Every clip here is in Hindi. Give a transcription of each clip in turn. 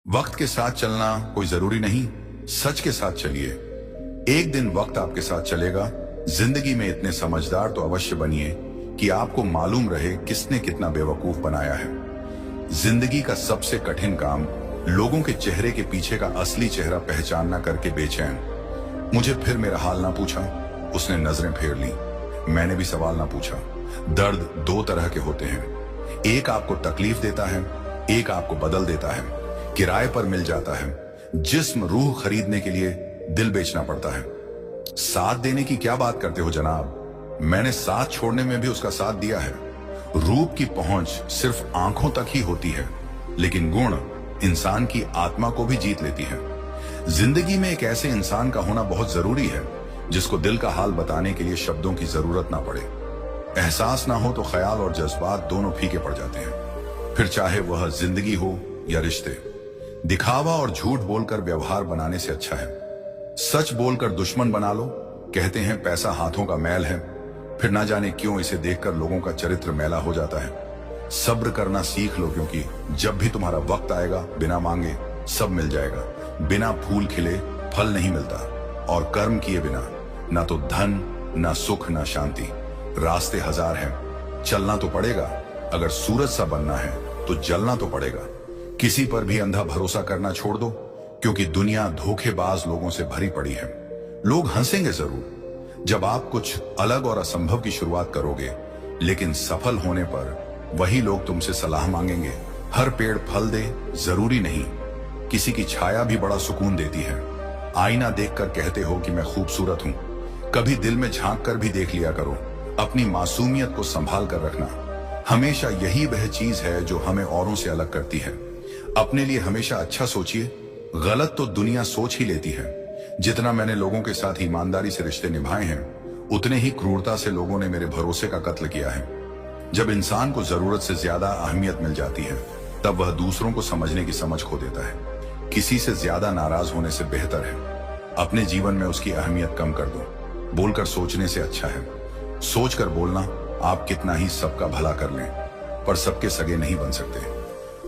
वक्त के साथ चलना कोई जरूरी नहीं, सच के साथ चलिए। एक दिन वक्त आपके साथ चलेगा। जिंदगी में इतने समझदार तो अवश्य बनिए कि आपको मालूम रहे किसने कितना बेवकूफ बनाया है। जिंदगी का सबसे कठिन काम लोगों के चेहरे के पीछे का असली चेहरा पहचान न करके बेचैन। मुझे फिर मेरा हाल ना पूछा, उसने नजरें फेर ली। मैंने भी सवाल ना पूछा। दर्द दो तरह के होते हैं, एक आपको तकलीफ देता है, एक आपको बदल देता है। किराए पर मिल जाता है जिस्म, रूह खरीदने के लिए दिल बेचना पड़ता है। साथ देने की क्या बात करते हो जनाब, मैंने साथ छोड़ने में भी उसका साथ दिया है। रूप की पहुंच सिर्फ आंखों तक ही होती है, लेकिन गुण इंसान की आत्मा को भी जीत लेती है। जिंदगी में एक ऐसे इंसान का होना बहुत जरूरी है जिसको दिल का हाल बताने के लिए शब्दों की जरूरत ना पड़े। एहसास ना हो तो ख्याल और जज्बात दोनों फीके पड़ जाते हैं, फिर चाहे वह जिंदगी हो या रिश्ते। दिखावा और झूठ बोलकर व्यवहार बनाने से अच्छा है सच बोलकर दुश्मन बना लो। कहते हैं पैसा हाथों का मैल है, फिर ना जाने क्यों इसे देखकर लोगों का चरित्र मैला हो जाता है। सब्र करना सीख लो, क्योंकि जब भी तुम्हारा वक्त आएगा बिना मांगे सब मिल जाएगा। बिना फूल खिले फल नहीं मिलता, और कर्म किए बिना ना तो धन, ना सुख, ना शांति। रास्ते हजार हैं, चलना तो पड़ेगा। अगर सूरज सा बनना है तो जलना तो पड़ेगा। किसी पर भी अंधा भरोसा करना छोड़ दो, क्योंकि दुनिया धोखेबाज लोगों से भरी पड़ी है। लोग हंसेंगे जरूर जब आप कुछ अलग और असंभव की शुरुआत करोगे, लेकिन सफल होने पर वही लोग तुमसे सलाह मांगेंगे। हर पेड़ फल दे जरूरी नहीं, किसी की छाया भी बड़ा सुकून देती है। आईना देखकर कहते हो कि मैं खूबसूरत हूं, कभी दिल में झांक कर भी देख लिया करो। अपनी मासूमियत को संभाल कर रखना। हमेशा यही वह चीज है जो हमें औरों से अलग करती है। अपने लिए हमेशा अच्छा सोचिए, गलत तो दुनिया सोच ही लेती है। जितना मैंने लोगों के साथ ईमानदारी से रिश्ते निभाए हैं, उतने ही क्रूरता से लोगों ने मेरे भरोसे का कत्ल किया है। जब इंसान को जरूरत से ज्यादा अहमियत मिल जाती है, तब वह दूसरों को समझने की समझ खो देता है। किसी से ज्यादा नाराज होने से बेहतर है अपने जीवन में उसकी अहमियत कम कर दो। बोलकर सोचने से अच्छा है सोचकर बोलना। आप कितना ही सबका भला कर लें, पर सबके सगे नहीं बन सकते।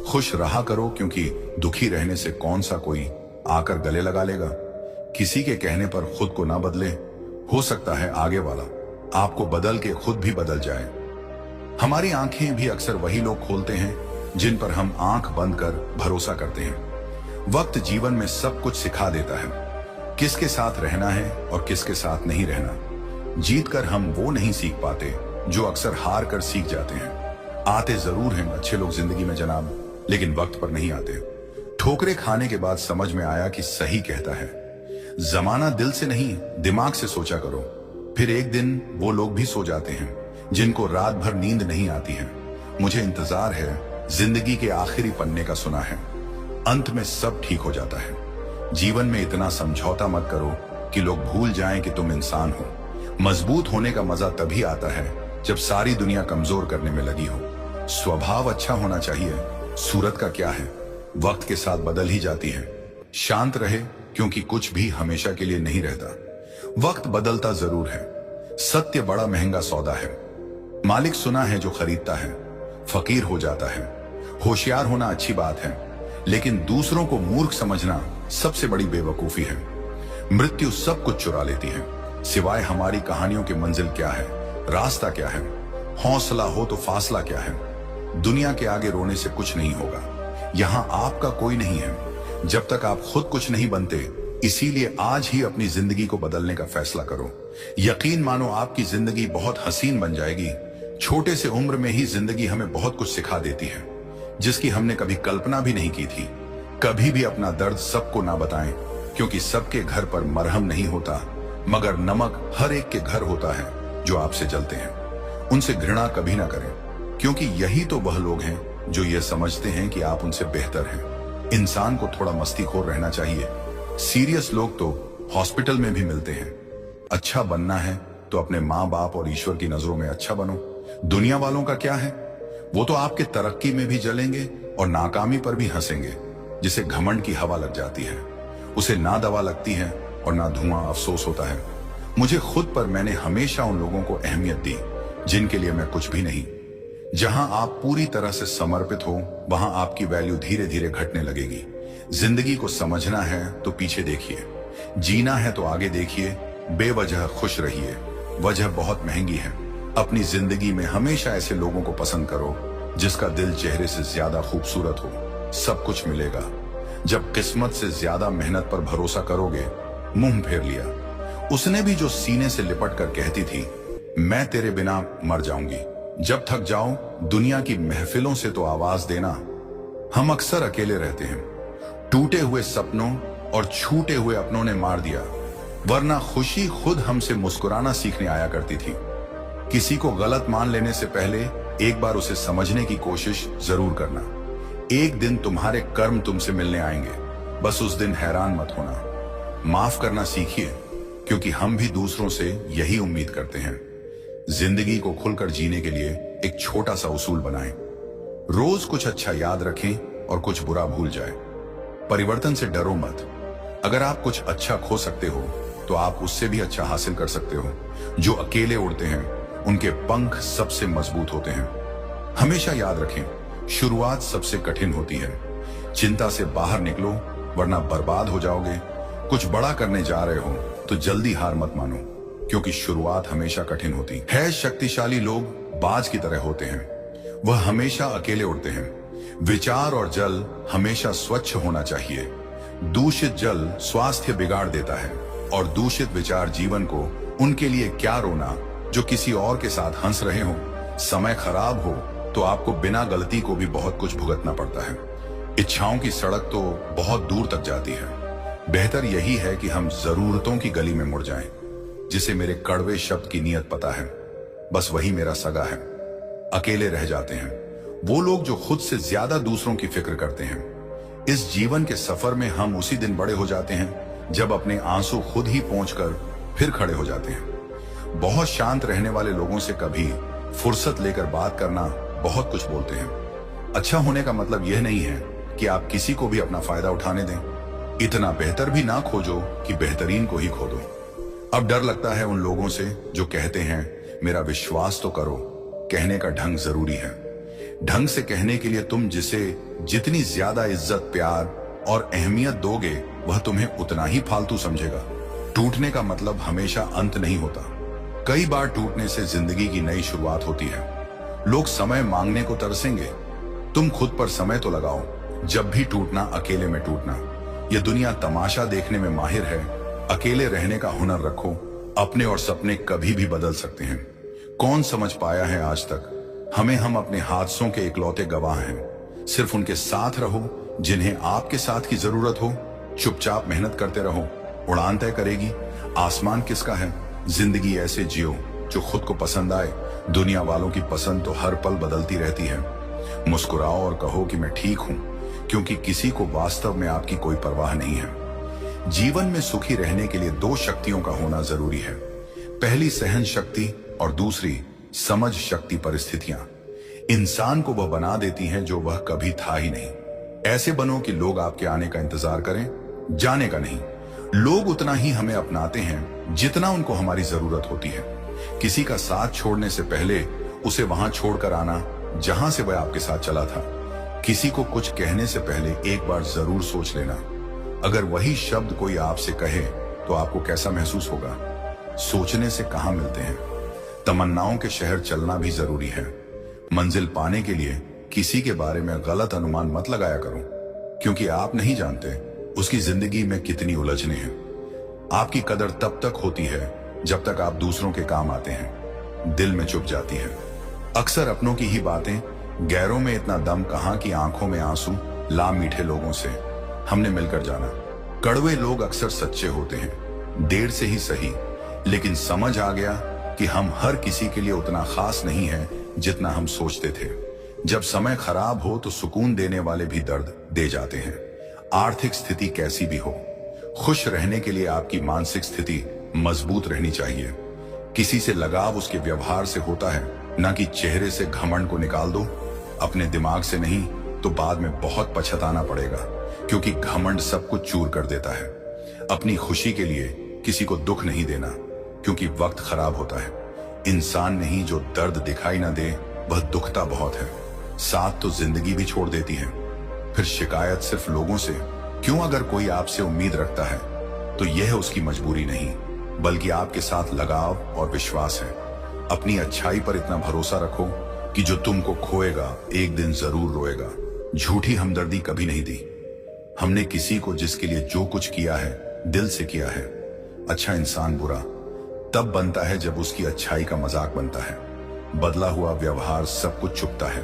खुश रहा करो, क्योंकि दुखी रहने से कौन सा कोई आकर गले लगा लेगा। किसी के कहने पर खुद को ना बदले, हो सकता है आगे वाला आपको बदल के खुद भी बदल जाए। हमारी आंखें भी अक्सर वही लोग खोलते हैं जिन पर हम आंख बंद कर भरोसा करते हैं। वक्त जीवन में सब कुछ सिखा देता है, किसके साथ रहना है और किसके साथ नहीं रहना। जीत कर हम वो नहीं सीख पाते जो अक्सर हार कर सीख जाते हैं। आते जरूर हैं अच्छे लोग जिंदगी में जनाब, लेकिन वक्त पर नहीं आते। ठोकरे खाने के बाद समझ में आया कि सही कहता है, जमाना दिल से नहीं दिमाग से सोचा करो। फिर एक दिन वो लोग भी सो जाते हैं जिनको रात भर नींद नहीं आती है। मुझे इंतजार है जिंदगी के आखिरी पन्ने का, सुना है अंत में सब ठीक हो जाता है। जीवन में इतना समझौता मत करो कि लोग भूल जाएं कि तुम इंसान हो। मजबूत होने का मजा तभी आता है जब सारी दुनिया कमजोर करने में लगी हो। स्वभाव अच्छा होना चाहिए, सूरत का क्या है, वक्त के साथ बदल ही जाती है। शांत रहे, क्योंकि कुछ भी हमेशा के लिए नहीं रहता। वक्त बदलता जरूर है, सत्य बड़ा महंगा सौदा है। मालिक सुना है जो खरीदता है फकीर हो जाता है। होशियार होना अच्छी बात है, लेकिन दूसरों को मूर्ख समझना सबसे बड़ी बेवकूफी है। मृत्यु सब कुछ चुरा लेती है, सिवाय हमारी कहानियों की मंजिल क्या है, रास्ता क्या है, हौसला हो तो फासला क्या है। दुनिया के आगे रोने से कुछ नहीं होगा, यहाँ आपका कोई नहीं है जब तक आप खुद कुछ नहीं बनते। इसीलिए आज ही अपनी जिंदगी को बदलने का फैसला करो। यकीन मानो आपकी जिंदगी बहुत हसीन बन जाएगी। छोटे से उम्र में ही जिंदगी हमें बहुत कुछ सिखा देती है, जिसकी हमने कभी कल्पना भी नहीं की थी। कभी भी अपना दर्द सबको ना बताएं, क्योंकि सबके घर पर मरहम नहीं होता, मगर नमक हर एक के घर होता है जो आपसे जलते हैं। उनसे घृणा कभी ना करें, क्योंकि यही तो वह लोग हैं जो ये समझते हैं कि आप उनसे बेहतर हैं। इंसान को थोड़ा मस्तीखोर रहना चाहिए। सीरियस लोग तो हॉस्पिटल में भी मिलते हैं। अच्छा बनना है तो अपने माँ बाप और ईश्वर की नजरों में अच्छा बनो। दुनिया वालों का क्या है, वो तो आपके तरक्की में भी जलेंगे और नाकामी पर भी हंसेंगे। जिसे घमंड की हवा लग जाती है, उसे ना दवा लगती है और ना धुआं अफसोस होता है। मुझे खुद पर मैंने हमेशा उन लोगों को अहमियत दी जिनके लिए मैं कुछ भी नहीं। जहां आप पूरी तरह से समर्पित हो, वहां आपकी वैल्यू धीरे धीरे घटने लगेगी। जिंदगी को समझना है तो पीछे देखिए, जीना है तो आगे देखिए, बेवजह खुश रहिए, वजह बहुत महंगी है। अपनी जिंदगी में हमेशा ऐसे लोगों को पसंद करो जिसका दिल चेहरे से ज्यादा खूबसूरत हो। सब कुछ मिलेगा। जब किस्मत से ज्यादा मेहनत पर भरोसा करोगे, मुंह फेर लिया। उसने भी जो सीने से लिपट कर कहती थी, मैं तेरे बिना मर जाऊंगी। जब थक जाओ दुनिया की महफिलों से तो आवाज देना। हम अक्सर अकेले रहते हैं। टूटे हुए सपनों और छूटे हुए अपनों ने मार दिया, वरना खुशी खुद हमसे मुस्कुराना सीखने आया करती थी। किसी को गलत मान लेने से पहले एक बार उसे समझने की कोशिश जरूर करना। एक दिन तुम्हारे कर्म तुमसे मिलने आएंगे, बस उस दिन हैरान मत होना। माफ करना सीखिए, क्योंकि हम भी दूसरों से यही उम्मीद करते हैं। जिंदगी को खुलकर जीने के लिए एक छोटा सा उसूल बनाएं। रोज कुछ अच्छा याद रखें और कुछ बुरा भूल जाए। परिवर्तन से डरो मत। अगर आप कुछ अच्छा खो सकते हो तो आप उससे भी अच्छा हासिल कर सकते हो। जो अकेले उड़ते हैं उनके पंख सबसे मजबूत होते हैं। हमेशा याद रखें, शुरुआत सबसे कठिन होती है। चिंता से बाहर निकलो, वरना बर्बाद हो जाओगे। कुछ बड़ा करने जा रहे हो तो जल्दी हार मत मानो, क्योंकि शुरुआत हमेशा कठिन होती है। शक्तिशाली लोग बाज की तरह होते हैं, वह हमेशा अकेले उड़ते हैं। विचार और जल हमेशा स्वच्छ होना चाहिए। दूषित जल स्वास्थ्य बिगाड़ देता है, और दूषित विचार जीवन को उनके लिए क्या रोना जो किसी और के साथ हंस रहे हो। समय खराब हो तो आपको बिना गलती को भी बहुत कुछ भुगतना पड़ता है। इच्छाओं की सड़क तो बहुत दूर तक जाती है। बेहतर यही है कि हम जरूरतों की गली में मुड़ जाएं। जिसे मेरे कड़वे शब्द की नीयत पता है, बस वही मेरा सगा है। अकेले रह जाते हैं वो लोग जो खुद से ज्यादा दूसरों की फिक्र करते हैं। इस जीवन के सफर में हम उसी दिन बड़े हो जाते हैं जब अपने आंसू खुद ही पहुंचकर फिर खड़े हो जाते हैं। बहुत शांत रहने वाले लोगों से कभी फुर्सत लेकर बात करना बहुत कुछ बोलते हैं। अच्छा होने का मतलब यह नहीं है कि आप किसी को भी अपना फायदा उठाने दें। इतना बेहतर भी ना खोजो कि बेहतरीन को ही खो दो। अब डर लगता है उन लोगों से जो कहते हैं मेरा विश्वास तो करो। कहने का ढंग जरूरी है। ढंग से कहने के लिए तुम जिसे जितनी ज्यादा इज्जत, प्यार और अहमियत दोगे, वह तुम्हें उतना ही फालतू समझेगा। टूटने का मतलब हमेशा अंत नहीं होता। कई बार टूटने से जिंदगी की नई शुरुआत होती है। लोग समय मांगने को तरसेंगे, तुम खुद पर समय तो लगाओ। जब भी टूटना, अकेले में टूटना। यह दुनिया तमाशा देखने में माहिर है। अकेले रहने का हुनर रखो। अपने और सपने कभी भी बदल सकते हैं। कौन समझ पाया है आज तक? हम अपने हादसों के इकलौते गवाह हैं। सिर्फ उनके साथ रहो जिन्हें आपके साथ की जरूरत हो। चुपचाप मेहनत करते रहो, उड़ान तय करेगी। आसमान किसका है? जिंदगी ऐसे जियो जो खुद को पसंद आए। दुनिया वालों की पसंद तो हर पल बदलती रहती है। मुस्कुराओ और कहो कि मैं ठीक हूं, क्योंकि किसी को वास्तव में आपकी कोई परवाह नहीं है। जीवन में सुखी रहने के लिए दो शक्तियों का होना जरूरी है। पहली सहन शक्ति और दूसरी समझ शक्ति। परिस्थितियां इंसान को वह बना देती हैं जो वह कभी था ही नहीं। ऐसे बनो कि लोग आपके आने का इंतजार करें, जाने का नहीं। लोग उतना ही हमें अपनाते हैं जितना उनको हमारी जरूरत होती है। किसी का साथ छोड़ने से पहले उसे वहां छोड़कर आना जहां से वह आपके साथ चला था। किसी को कुछ कहने से पहले एक बार जरूर सोच लेना। अगर वही शब्द कोई आपसे कहे तो आपको कैसा महसूस होगा? सोचने से कहां मिलते हैं। तमन्नाओं के शहर चलना भी जरूरी है। मंजिल पाने के लिए किसी के बारे में गलत अनुमान मत लगाया करो, क्योंकि आप नहीं जानते उसकी जिंदगी में कितनी उलझने हैं। आपकी कदर तब तक होती है जब तक आप दूसरों के काम आते हैं। दिल में चुप जाती है। अक्सर अपनों की ही बातें, गैरों में इतना दम कहां कि आंखों में आंसू। ला मीठे लोगों से हमने मिलकर जाना। कड़वे लोग अक्सर सच्चे होते हैं, देर से ही सही, लेकिन समझ आ गया कि हम हर किसी के लिए उतना खास नहीं है जितना हम सोचते थे। जब समय खराब हो तो सुकून देने वाले भी दर्द दे जाते हैं। आर्थिक स्थिति कैसी भी हो, खुश रहने के लिए आपकी मानसिक स्थिति मजबूत रहनी चाहिए। किसी से लगाव उसके व्यवहार से होता है, ना कि चेहरे से। घमंड को निकाल दो, अपने दिमाग से नहीं तो बाद में बहुत पछताना पड़ेगा, क्योंकि घमंड सब कुछ चूर कर देता है। अपनी खुशी के लिए किसी को दुख नहीं देना, क्योंकि वक्त खराब होता है। इंसान नहीं जो दर्द दिखाई ना दे, वह दुखता बहुत है। साथ तो जिंदगी भी छोड़ देती है। फिर शिकायत सिर्फ लोगों से क्यों? अगर कोई आपसे उम्मीद रखता है तो यह उसकी मजबूरी नहीं, बल्कि आपके साथ लगाव और विश्वास है। अपनी अच्छाई पर इतना भरोसा रखो कि जो तुमको खोएगा एक दिन जरूर रोएगा। झूठी हमदर्दी कभी नहीं दी। हमने किसी को जिसके लिए जो कुछ किया है दिल से किया है। अच्छा इंसान बुरा तब बनता है जब उसकी अच्छाई का मजाक बनता है। बदला हुआ व्यवहार सब कुछ चुपता है,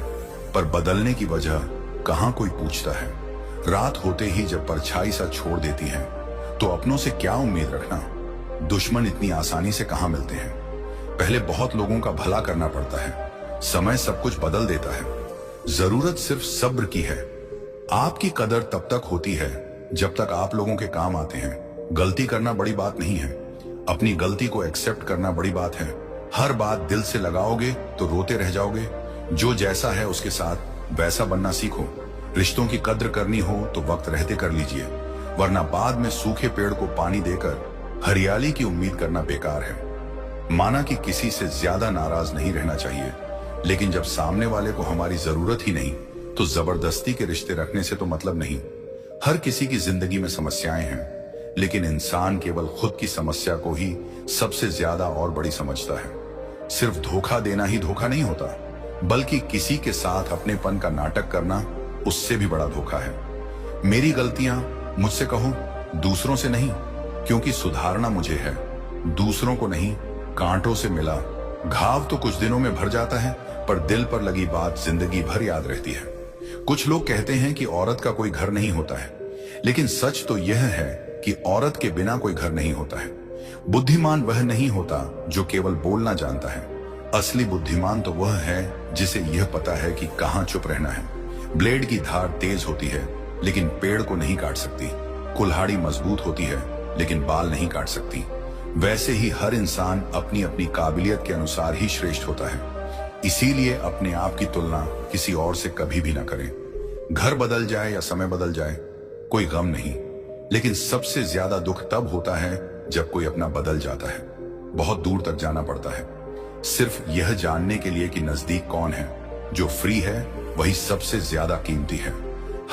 पर बदलने की वजह कहां कोई पूछता है। रात होते ही जब परछाई सा छोड़ देती है तो अपनों से क्या उम्मीद रखना। दुश्मन इतनी आसानी से कहां मिलते हैं। पहले बहुत लोगों का भला करना पड़ता है, समय सब कुछ बदल देता है। जरूरत सिर्फ सब्र की है। आपकी कदर तब तक होती है जब तक आप लोगों के काम आते हैं। गलती करना बड़ी बात नहीं है, अपनी गलती को एक्सेप्ट करना बड़ी बात है। हर बात दिल से लगाओगे तो रोते रह जाओगे। जो जैसा है उसके साथ वैसा बनना सीखो। रिश्तों की कद्र करनी हो तो वक्त रहते कर लीजिए, वरना बाद में सूखे पेड़ को पानी देकर हरियाली की उम्मीद करना बेकार है। माना कि किसी से ज्यादा नाराज नहीं रहना चाहिए, लेकिन जब सामने वाले को हमारी जरूरत ही नहीं तो जबरदस्ती के रिश्ते रखने से तो मतलब नहीं। हर किसी की जिंदगी में समस्याएं हैं, लेकिन इंसान केवल खुद की समस्या को ही सबसे ज्यादा और बड़ी समझता है। सिर्फ धोखा देना ही धोखा नहीं होता, बल्कि किसी के साथ अपनेपन का नाटक करना उससे भी बड़ा धोखा है। मेरी गलतियां मुझसे कहो, दूसरों से नहीं, क्योंकि सुधारना मुझे है, दूसरों को नहीं। कांटों से मिला घाव तो कुछ दिनों में भर जाता है, पर दिल पर लगी बात जिंदगी भर याद रहती है। कुछ लोग कहते हैं कि औरत का कोई घर नहीं होता है, लेकिन सच तो यह है कि औरत के बिना कोई घर नहीं होता है। बुद्धिमान वह नहीं होता जो केवल बोलना जानता है। असली बुद्धिमान तो वह है जिसे यह पता है कि कहां चुप रहना है। ब्लेड की धार तेज होती है, लेकिन पेड़ को नहीं काट सकती। कुल्हाड़ी मजबूत होती है, लेकिन बाल नहीं काट सकती। वैसे ही हर इंसान अपनी अपनी काबिलियत के अनुसार ही श्रेष्ठ होता है। इसीलिए अपने आप की तुलना किसी और से कभी भी ना करें। घर बदल जाए या समय बदल जाए कोई गम नहीं, लेकिन सबसे ज्यादा दुख तब होता है जब कोई अपना बदल जाता है। बहुत दूर तक जाना पड़ता है, सिर्फ यह जानने के लिए कि नजदीक कौन है। जो फ्री है वही सबसे ज्यादा कीमती है।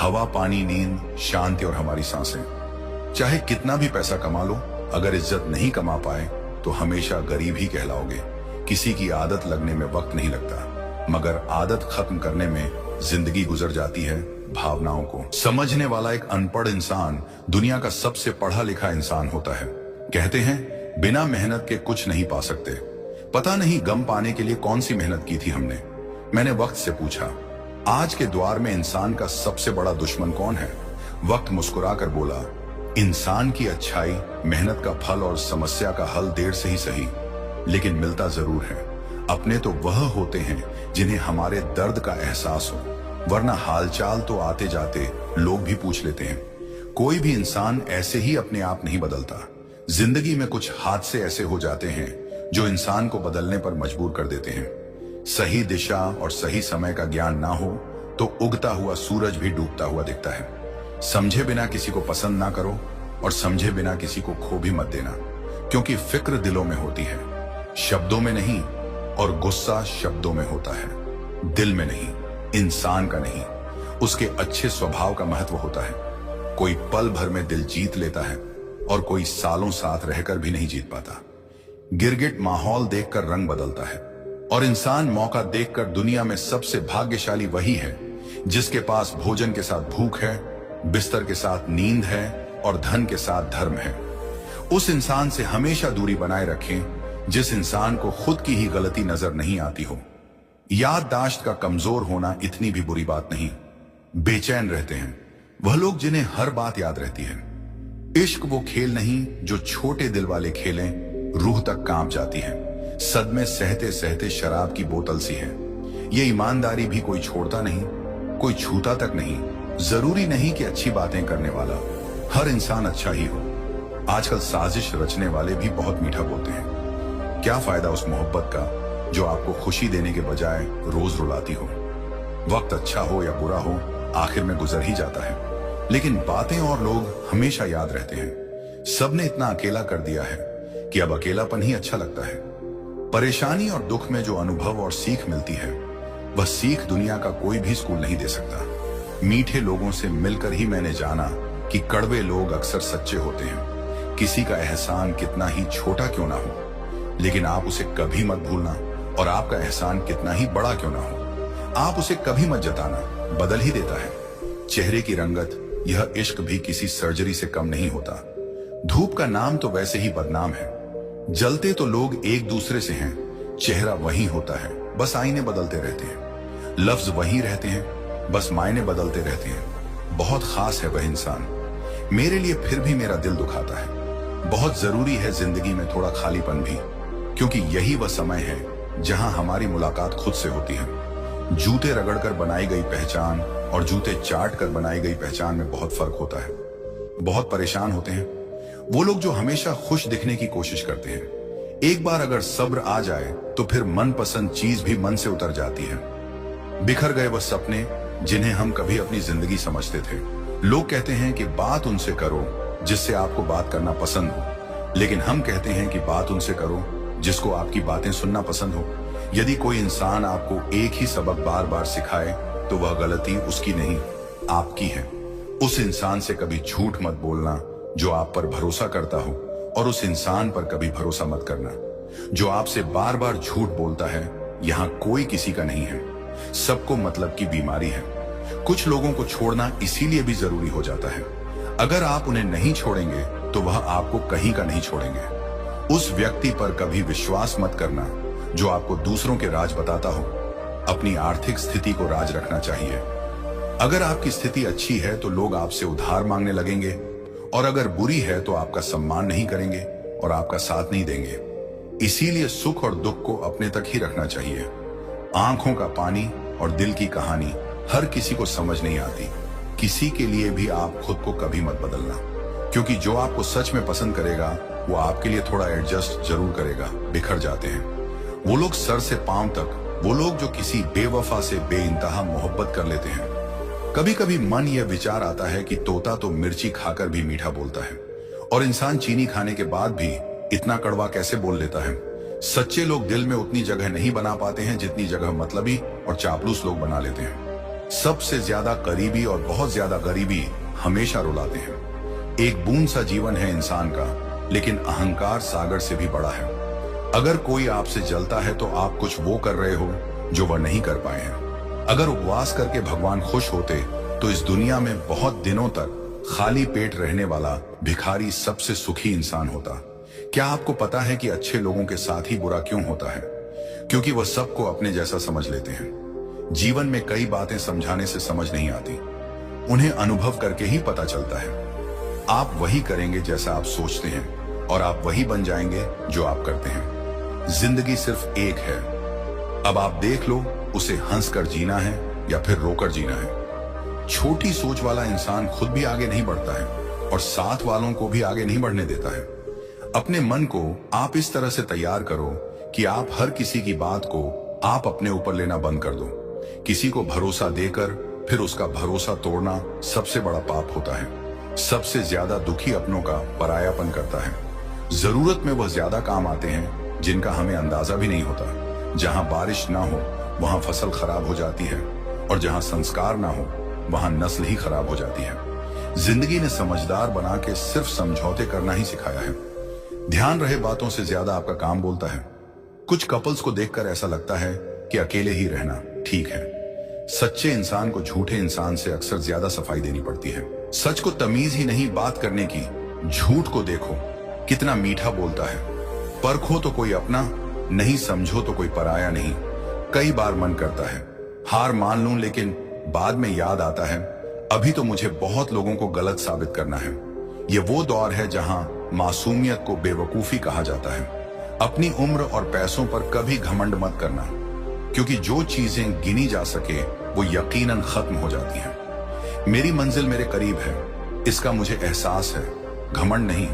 हवा, पानी, नींद, शांति और हमारी सांसें। चाहे कितना भी पैसा कमा लो, अगर इज्जत नहीं कमा पाए तो हमेशा गरीब ही कहलाओगे। किसी की आदत लगने में वक्त नहीं लगता, मगर आदत खत्म करने में जिंदगी गुजर जाती है। भावनाओं को समझने वाला एक अनपढ़ इंसान दुनिया का सबसे पढ़ा लिखा इंसान होता है। कहते हैं बिना मेहनत के कुछ नहीं पा सकते। पता नहीं गम पाने के लिए कौन सी मेहनत की थी हमने। मैंने वक्त से पूछा, आज के द्वार में इंसान का सबसे बड़ा दुश्मन कौन है? वक्त मुस्कुराकर बोला, इंसान की अच्छाई, मेहनत का फल और समस्या का हल देर से ही सही, लेकिन मिलता जरूर है। अपने तो वह होते हैं जिन्हें हमारे दर्द का एहसास हो, वरना हालचाल तो आते जाते लोग भी पूछ लेते हैं। कोई भी इंसान ऐसे ही अपने आप नहीं बदलता। जिंदगी में कुछ हादसे ऐसे हो जाते हैं जो इंसान को बदलने पर मजबूर कर देते हैं। सही दिशा और सही समय का ज्ञान ना हो तो उगता हुआ सूरज भी डूबता हुआ दिखता है। समझे बिना किसी को पसंद ना करो और समझे बिना किसी को खो भी मत देना, क्योंकि फिक्र दिलों में होती है, शब्दों में नहीं। और गुस्सा शब्दों में होता है, दिल में नहीं। इंसान का नहीं, उसके अच्छे स्वभाव का महत्व होता है। कोई पल भर में दिल जीत लेता है और कोई सालों साथ रहकर भी नहीं जीत पाता। गिरगिट माहौल देखकर रंग बदलता है, और इंसान मौका देखकर। दुनिया में सबसे भाग्यशाली वही है जिसके पास भोजन के साथ भूख है, बिस्तर के साथ नींद है और धन के साथ धर्म है। उस इंसान से हमेशा दूरी बनाए रखें जिस इंसान को खुद की ही गलती नजर नहीं आती हो। याददाश्त का कमजोर होना इतनी भी बुरी बात नहीं। बेचैन रहते हैं वह लोग जिन्हें हर बात याद रहती है। इश्क वो खेल नहीं जो छोटे दिल वाले खेलें, रूह तक कांप जाती है। सदमे सहते सहते शराब की बोतल सी है। ये ईमानदारी भी कोई छोड़ता नहीं, कोई छूता तक नहीं। जरूरी नहीं कि अच्छी बातें करने वाला हर इंसान अच्छा ही हो। आजकल साजिश रचने वाले भी बहुत मीठा बोलते हैं। क्या फायदा उस मोहब्बत का जो आपको खुशी देने के बजाय रोज रुलाती हो। वक्त अच्छा हो या बुरा हो, आखिर में गुजर ही जाता है, लेकिन बातें और लोग हमेशा याद रहते हैं। सबने इतना अकेला कर दिया है कि अब अकेलापन ही अच्छा लगता है। परेशानी और दुख में जो अनुभव और सीख मिलती है, वह सीख दुनिया का कोई भी स्कूल नहीं दे सकता। मीठे लोगों से मिलकर ही मैंने जाना कि कड़वे लोग अक्सर सच्चे होते हैं। किसी का एहसान कितना ही छोटा क्यों ना हो, लेकिन आप उसे कभी मत भूलना, और आपका एहसान कितना ही बड़ा क्यों ना हो, आप उसे कभी मत जताना, बदल ही देता है। चेहरे की रंगत, यह इश्क भी किसी सर्जरी से कम नहीं होता। धूप का नाम तो वैसे ही बदनाम है। जलते तो लोग एक दूसरे से हैं, चेहरा वही होता है, बस आईने बदलते रहते हैं। लफ्ज वही रहते हैं, बस मायने बदलते रहते हैं। बहुत खास है वह इंसान, मेरे लिए फिर भी मेरा दिल दुखाता है। बहुत जरूरी है जिंदगी में थोड़ा खालीपन भी, क्योंकि यही वह समय है जहां हमारी मुलाकात खुद से होती है। जूते रगड़कर बनाई गई पहचान और जूते चाट कर बनाई गई पहचान में बहुत फर्क होता है। बहुत परेशान होते हैं वो लोग जो हमेशा खुश दिखने की कोशिश करते हैं। एक बार अगर सब्र आ जाए तो फिर मनपसंद चीज भी मन से उतर जाती है। बिखर गए वह सपने जिन्हें हम कभी अपनी जिंदगी समझते थे। लोग कहते हैं कि बात उनसे करो जिससे आपको बात करना पसंद हो, लेकिन हम कहते हैं कि बात उनसे करो जिसको आपकी बातें सुनना पसंद हो। यदि कोई इंसान आपको एक ही सबक बार बार सिखाए तो वह गलती उसकी नहीं, आपकी है। उस इंसान से कभी झूठ मत बोलना जो आप पर भरोसा करता हो, और उस इंसान पर कभी भरोसा मत करना जो आपसे बार बार झूठ बोलता है। यहाँ कोई किसी का नहीं है, सबको मतलब की बीमारी है। कुछ लोगों को छोड़ना इसीलिए भी जरूरी हो जाता है। अगर आप उन्हें नहीं छोड़ेंगे तो वह आपको कहीं का नहीं छोड़ेंगे। उस व्यक्ति पर कभी विश्वास मत करना जो आपको दूसरों के राज बताता हो। अपनी आर्थिक स्थिति को राज रखना चाहिए। अगर आपकी स्थिति अच्छी है तो लोग आपसे उधार मांगने लगेंगे, और अगर बुरी है तो आपका सम्मान नहीं करेंगे और आपका साथ नहीं देंगे। इसीलिए सुख और दुख को अपने तक ही रखना चाहिए। आंखों का पानी और दिल की कहानी हर किसी को समझ नहीं आती। किसी के लिए भी आप खुद को कभी मत बदलना, क्योंकि जो आपको सच में पसंद करेगा वो आपके लिए थोड़ा एडजस्ट जरूर करेगा। बिखर जाते हैं वो लोग सर से पांव तक, वो लोग जो किसी बेवफा से बेइंतहा मोहब्बत कर लेते हैं। कभी कभी मन यह विचार आता है कि तोता तो मिर्ची खाकर भी मीठा बोलता है, और इंसान चीनी खाने के बाद भी इतना कड़वा कैसे बोल लेता है। सच्चे लोग दिल में उतनी जगह नहीं बना पाते हैं जितनी जगह मतलबी और चापलूस लोग बना लेते हैं। सबसे ज्यादा करीबी और बहुत ज्यादा गरीबी हमेशा रुलाते हैं। एक बूंद सा जीवन है इंसान का, लेकिन अहंकार सागर से भी बड़ा है। अगर कोई आपसे जलता है तो आप कुछ वो कर रहे हो जो वह नहीं कर पाए हैं। अगर उपवास करके भगवान खुश होते तो इस दुनिया में बहुत दिनों तक खाली पेट रहने वाला भिखारी सबसे सुखी इंसान होता। क्या आपको पता है कि अच्छे लोगों के साथ ही बुरा क्यों होता है? क्योंकि वह सबको अपने जैसा समझ लेते हैं। जीवन में कई बातें समझाने से समझ नहीं आती, उन्हें अनुभव करके ही पता चलता है। आप वही करेंगे जैसा आप सोचते हैं, और आप वही बन जाएंगे जो आप करते हैं। जिंदगी सिर्फ एक है, अब आप देख लो उसे हंसकर जीना है या फिर रोकर जीना है। छोटी सोच वाला इंसान खुद भी आगे नहीं बढ़ता है और साथ वालों को भी आगे नहीं बढ़ने देता है। अपने मन को आप इस तरह से तैयार करो कि आप हर किसी की बात को आप अपने ऊपर लेना बंद कर दो। किसी को भरोसा देकर फिर उसका भरोसा तोड़ना सबसे बड़ा पाप होता है। सबसे ज्यादा दुखी अपनों का परायापन करता है। जरूरत में वह ज्यादा काम आते हैं जिनका हमें अंदाजा भी नहीं होता। जहां बारिश ना हो वहां फसल खराब हो जाती है, और जहां संस्कार ना हो वहां नस्ल ही खराब हो जाती है। जिंदगी ने समझदार बना के सिर्फ समझौते करना ही सिखाया है। ध्यान रहे बातों से ज्यादा आपका काम बोलता है। कुछ कपल्स को देखकर ऐसा लगता है कि अकेले ही रहना ठीक है। सच्चे इंसान को झूठे इंसान से अक्सर ज्यादा सफाई देनी पड़ती है। सच को तमीज ही नहीं बात करने की, झूठ को देखो कितना मीठा बोलता है। परखो तो कोई अपना नहीं, समझो तो कोई पराया नहीं। कई बार मन करता है हार मान लूं, लेकिन बाद में याद आता है अभी तो मुझे बहुत लोगों को गलत साबित करना है। ये वो दौर है जहां मासूमियत को बेवकूफी कहा जाता है। अपनी उम्र और पैसों पर कभी घमंड मत करना, क्योंकि जो चीजें गिनी जा सके वो यकीनन खत्म हो जाती हैं। मेरी मंजिल मेरे करीब है, इसका मुझे एहसास है, घमंड नहीं।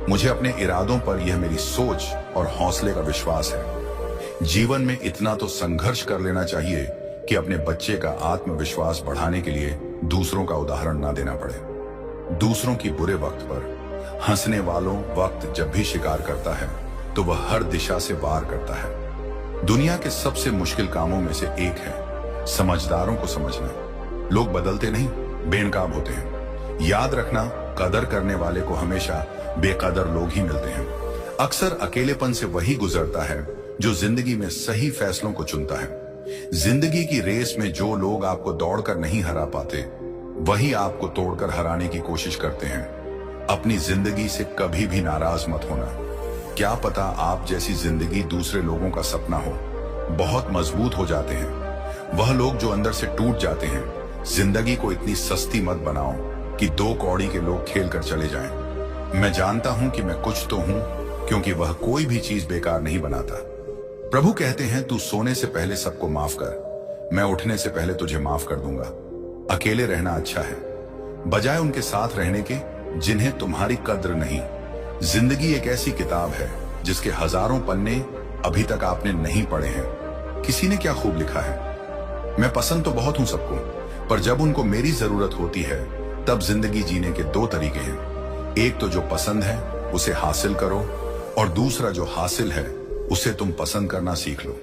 मुझे अपने इरादों पर यह मेरी सोच और हौसले का विश्वास है। जीवन में इतना तो संघर्ष कर लेना चाहिए कि अपने बच्चे का आत्मविश्वास बढ़ाने के लिए दूसरों का उदाहरण ना देना पड़े। दूसरों की बुरे वक्त पर हंसने वालों वक्त जब भी शिकार करता है तो वह हर दिशा से वार करता है। दुनिया के सबसे मुश्किल कामों में से एक है समझदारों को समझना। लोग बदलते नहीं, बेनकाब होते हैं। याद रखना, कदर करने वाले को हमेशा बेकदर लोग ही मिलते हैं। अक्सर अकेलेपन से वही गुजरता है जो जिंदगी में सही फैसलों को चुनता है। जिंदगी की रेस में जो लोग आपको दौड़कर नहीं हरा पाते, वही आपको तोड़कर हराने की कोशिश करते हैं। अपनी जिंदगी से कभी भी नाराज मत होना। क्या पता आप जैसी जिंदगी दूसरे लोगों का सपना हो। बहुत मजबूत हो जाते हैं वह लोग जो अंदर से टूट जाते हैं। जिंदगी को इतनी सस्ती मत बनाओ कि 2 कौड़ी के लोग खेल कर चले जाएं। मैं जानता हूं कि मैं कुछ तो हूं, क्योंकि वह कोई भी चीज बेकार नहीं बनाता। प्रभु कहते हैं, तू सोने से पहले सबको माफ कर, मैं उठने से पहले तुझे माफ कर दूंगा। अकेले रहना अच्छा है, बजाय उनके साथ रहने के जिन्हें तुम्हारी कद्र नहीं। जिंदगी एक ऐसी किताब है जिसके हजारों पन्ने अभी तक आपने नहीं पढ़े हैं। किसी ने क्या खूब लिखा है, मैं पसंद तो बहुत हूं सबको, पर जब उनको मेरी जरूरत होती है तब जिंदगी जीने के 2 तरीके हैं। एक तो जो पसंद है उसे हासिल करो, और दूसरा जो हासिल है उसे तुम पसंद करना सीख लो।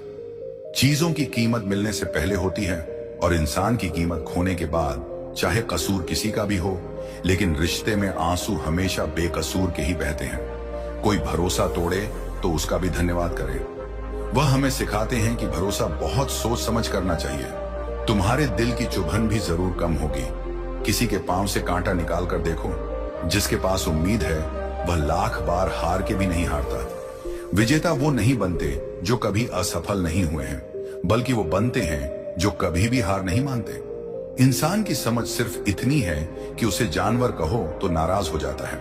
चीजों की कीमत मिलने से पहले होती है, और इंसान की कीमत खोने के बाद। चाहे कसूर किसी का भी हो, लेकिन रिश्ते में आंसू हमेशा बेकसूर के ही बहते हैं। कोई भरोसा तोड़े तो उसका भी धन्यवाद करे। वह हमें सिखाते हैं कि भरोसा बहुत सोच समझ करना चाहिए। तुम्हारे दिल की चुभन भी जरूर कम होगी। किसी के पांव से कांटा निकाल कर देखो, जिसके पास उम्मीद है वह लाख बार हार के भी नहीं हारता। विजेता वो नहीं बनते जो कभी असफल नहीं हुए हैं, बल्कि वो बनते हैं जो कभी भी हार नहीं मानते। इंसान की समझ सिर्फ इतनी है कि उसे जानवर कहो तो नाराज हो जाता है,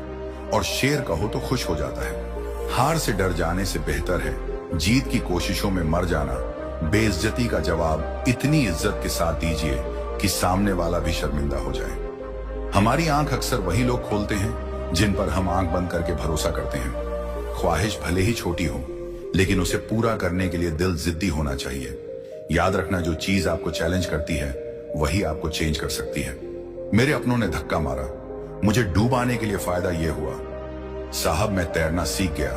और शेर कहो तो खुश हो जाता है। हार से डर जाने से बेहतर है जीत की कोशिशों में मर जाना। बेइज्जती का जवाब इतनी इज्जत के साथ दीजिए कि सामने वाला भी शर्मिंदा हो जाए। हमारी आंख अक्सर वही लोग खोलते हैं जिन पर हम आंख बंद करके भरोसा करते हैं। ख्वाहिश भले ही छोटी हो, लेकिन उसे पूरा करने के लिए दिल जिद्दी होना चाहिए। याद रखना, जो चीज आपको चैलेंज करती है वही आपको चेंज कर सकती है। मेरे अपनों ने धक्का मारा, मुझे डूबाने के लिए फायदा यह हुआ। साहब मैं तैरना सीख गया,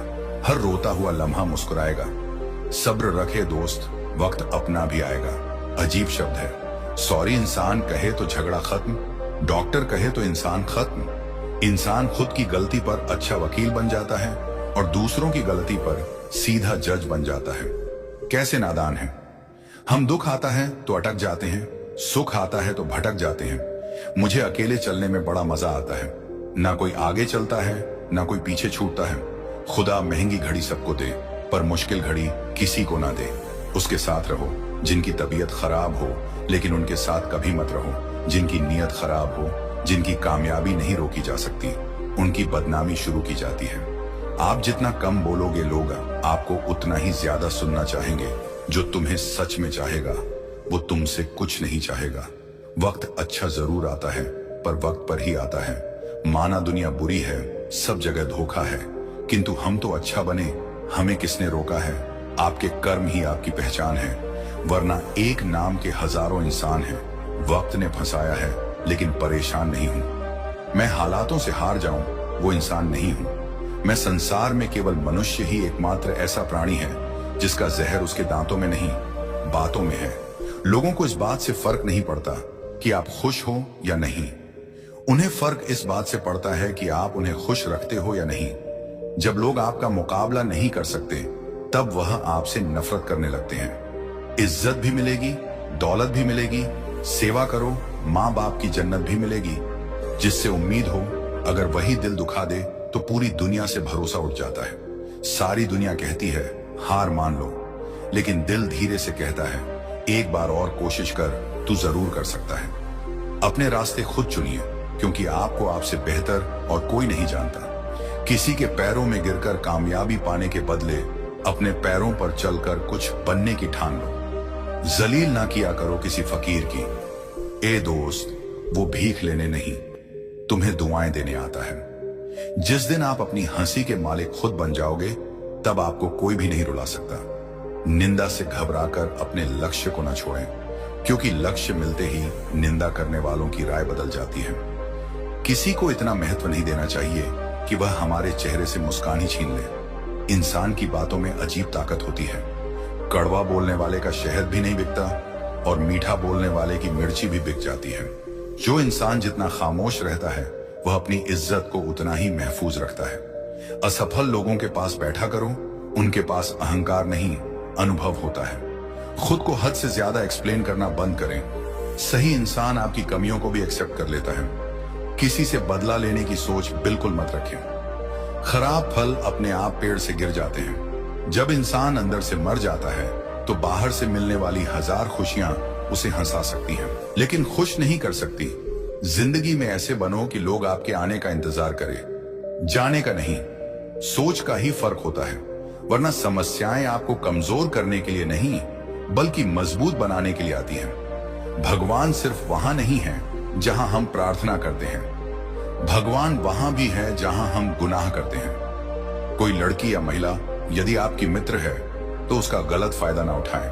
हर रोता हुआ लम्हा मुस्कुराएगा। सब्र रखे दोस्त, वक्त अपना भी आएगा। अजीब शब्द है, सॉरी इंसान कहे तो झगड़ा खत्म, डॉक्टर कहे तो इंसान खत्म। इंसान खुद की गलती पर अच्छा वकील बन जाता है, और दूसरों की गलती पर सीधा जज बन जाता है। कैसे नादान है हम। दुख आता है तो अटक जाते हैं, सुख आता है तो भटक जाते हैं। मुझे अकेले चलने में बड़ा मजा आता है। ना कोई आगे चलता है, ना कोई पीछे छूटता है। खुदा महंगी घड़ी सबको दे, पर मुश्किल घड़ी किसी को ना दे। उसके साथ रहो जिनकी तबीयत खराब हो, लेकिन उनके साथ कभी मत रहो जिनकी नीयत खराब हो। जिनकी कामयाबी नहीं रोकी जा सकती, उनकी बदनामी शुरू की जाती है। आप जितना कम बोलोगे, लोग आपको उतना ही ज्यादा सुनना चाहेंगे। जो तुम्हें सच में चाहेगा वो तुमसे कुछ नहीं चाहेगा। वक्त अच्छा जरूर आता है, पर वक्त पर ही आता है। माना दुनिया बुरी है, सब जगह धोखा है, किंतु हम तो अच्छा बने, हमें किसने रोका है। आपके कर्म ही आपकी पहचान है, वरना एक नाम के हजारों इंसान हैं। वक्त ने फंसाया है, लेकिन परेशान नहीं हूं। मैं हालातों से हार जाऊं वो इंसान नहीं हूं। मैं संसार में केवल मनुष्य ही एकमात्र ऐसा प्राणी है जिसका जहर उसके दांतों में नहीं, बातों में है। लोगों को इस बात से फर्क नहीं पड़ता कि आप खुश हो या नहीं। उन्हें फर्क इस बात से पड़ता है कि आप उन्हें खुश रखते हो या नहीं। जब लोग आपका मुकाबला नहीं कर सकते, तब वह आपसे नफरत करने लगते हैं। इज्जत भी मिलेगी, दौलत भी मिलेगी, सेवा करो, माँ बाप की जन्नत भी मिलेगी। जिससे उम्मीद हो, अगर वही दिल दुखा दे तो पूरी दुनिया से भरोसा उठ जाता है। सारी दुनिया कहती है हार मान लो, लेकिन दिल धीरे से कहता है एक बार और कोशिश कर, तू जरूर कर सकता है। अपने रास्ते खुद चुनिए, क्योंकि आपको आपसे बेहतर और कोई नहीं जानता। किसी के पैरों में गिरकर कामयाबी पाने के बदले अपने पैरों पर चलकर कुछ बनने की ठान लो। जलील ना किया करो किसी फकीर की। ए दोस्त, वो भीख लेने नहीं, तुम्हें दुआएं देने आता है। जिस दिन आप अपनी हंसी के मालिक खुद बन जाओगे, तब आपको कोई भी नहीं रुला सकता। निंदा से घबराकर अपने लक्ष्य को न छोड़ें, क्योंकि लक्ष्य मिलते ही निंदा करने वालों की राय बदल जाती है। किसी को इतना महत्व नहीं देना चाहिए कि वह हमारे चेहरे से मुस्कान ही छीन ले। इंसान की बातों में अजीब ताकत होती है। कड़वा बोलने वाले का शहद भी नहीं बिकता, और मीठा बोलने वाले की मिर्ची भी बिक जाती है। जो इंसान जितना खामोश रहता है वह अपनी इज्जत को उतना ही महफूज रखता है। असफल लोगों के पास बैठा करो, उनके पास अहंकार नहीं, अनुभव होता है। खुद को हद से ज्यादा एक्सप्लेन करना बंद करें। सही इंसान आपकी कमियों को भी एक्सेप्ट कर लेता है। किसी से बदला लेने की सोच बिल्कुल मत रखें। खराब फल अपने आप पेड़ से गिर जाते हैं। जब इंसान अंदर से मर जाता है तो बाहर से मिलने वाली हजार खुशियां उसे हंसा सकती हैं, लेकिन खुश नहीं कर सकती। जिंदगी में ऐसे बनो कि लोग आपके आने का इंतजार करें, जाने का नहीं। सोच का ही फर्क होता है, वरना समस्याएं आपको कमजोर करने के लिए नहीं बल्कि मजबूत बनाने के लिए आती हैं। भगवान सिर्फ वहां नहीं है जहां हम प्रार्थना करते हैं, भगवान वहां भी है जहां हम गुनाह करते हैं। कोई लड़की या महिला यदि आपकी मित्र है तो उसका गलत फायदा ना उठाएं,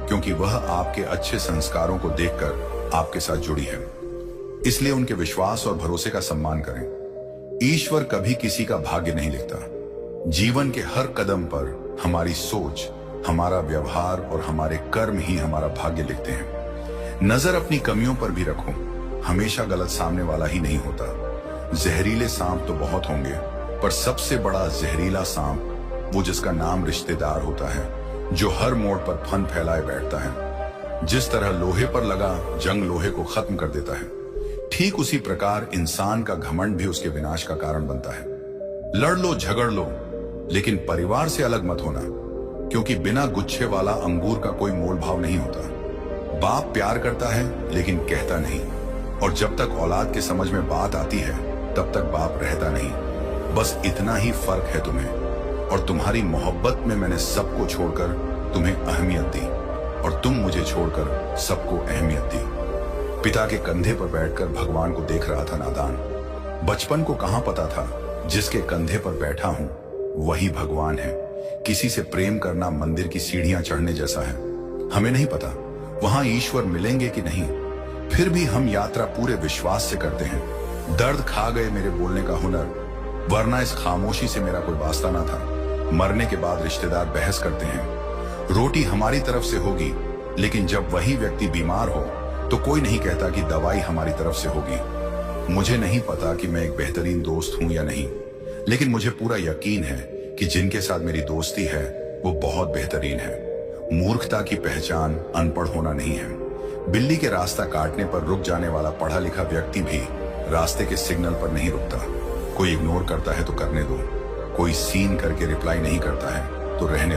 क्योंकि वह आपके अच्छे संस्कारों को देखकर आपके साथ जुड़ी है। इसलिए उनके विश्वास और भरोसे का सम्मान करें। ईश्वर कभी किसी का भाग्य नहीं लिखता। जीवन के हर कदम पर हमारी सोच, हमारा व्यवहार और हमारे कर्म ही हमारा भाग्य लिखते हैं। नजर अपनी कमियों पर भी रखो, हमेशा गलत सामने वाला ही नहीं होता। जहरीले सांप तो बहुत होंगे, पर सबसे बड़ा जहरीला सांप वो जिसका नाम रिश्तेदार होता है, जो हर मोड़ पर फन फैलाए बैठता है। जिस तरह लोहे पर लगा जंग लोहे को खत्म कर देता है, ठीक उसी प्रकार इंसान का घमंड भी उसके विनाश का कारण बनता है। लड़ लो, झगड़ लो, लेकिन परिवार से अलग मत होना, क्योंकि बिना गुच्छे वाला अंगूर का कोई मोल भाव नहीं होता। बाप प्यार करता है लेकिन कहता नहीं, और जब तक औलाद के समझ में बात आती है तब तक बाप रहता नहीं। बस इतना ही फर्क है तुम्हें और तुम्हारी मोहब्बत में। मैंने सबको छोड़कर तुम्हें अहमियत दी और तुम मुझे छोड़कर सबको अहमियत दी। पिता के कंधे पर बैठकर भगवान को देख रहा था नादान। बचपन को कहां पता था जिसके कंधे पर बैठा हूं वही भगवान है। किसी से प्रेम करना मंदिर की सीढ़ियां चढ़ने जैसा है। हमें नहीं पता वहां ईश्वर मिलेंगे कि नहीं, फिर भी हम यात्रा पूरे विश्वास से करते हैं। दर्द खा गए मेरे बोलने का हुनर, वरना इस खामोशी से मेरा कोई वास्ता ना था। मरने के बाद रिश्तेदार बहस करते हैं। रोटी हमारी तरफ से होगी, लेकिन जब वही व्यक्ति बीमार हो तो कोई नहीं कहता कि दवाई हमारी तरफ से होगी। मुझे नहीं पता कि मैं एक बेहतरीन दोस्त हूं या नहीं, लेकिन मुझे पूरा यकीन है कि जिनके साथ मेरी दोस्ती है वो बहुत बेहतरीन है। मूर्खता की पहचान अनपढ़ होना नहीं है। बिल्ली के रास्ता काटने पर रुक जाने वाला पढ़ा लिखा व्यक्ति भी रास्ते के सिग्नल पर नहीं रुकता। कोई इग्नोर करता है तो करने दो, कोई सीन करके रिप्लाई नहीं करता है तो रहने दो।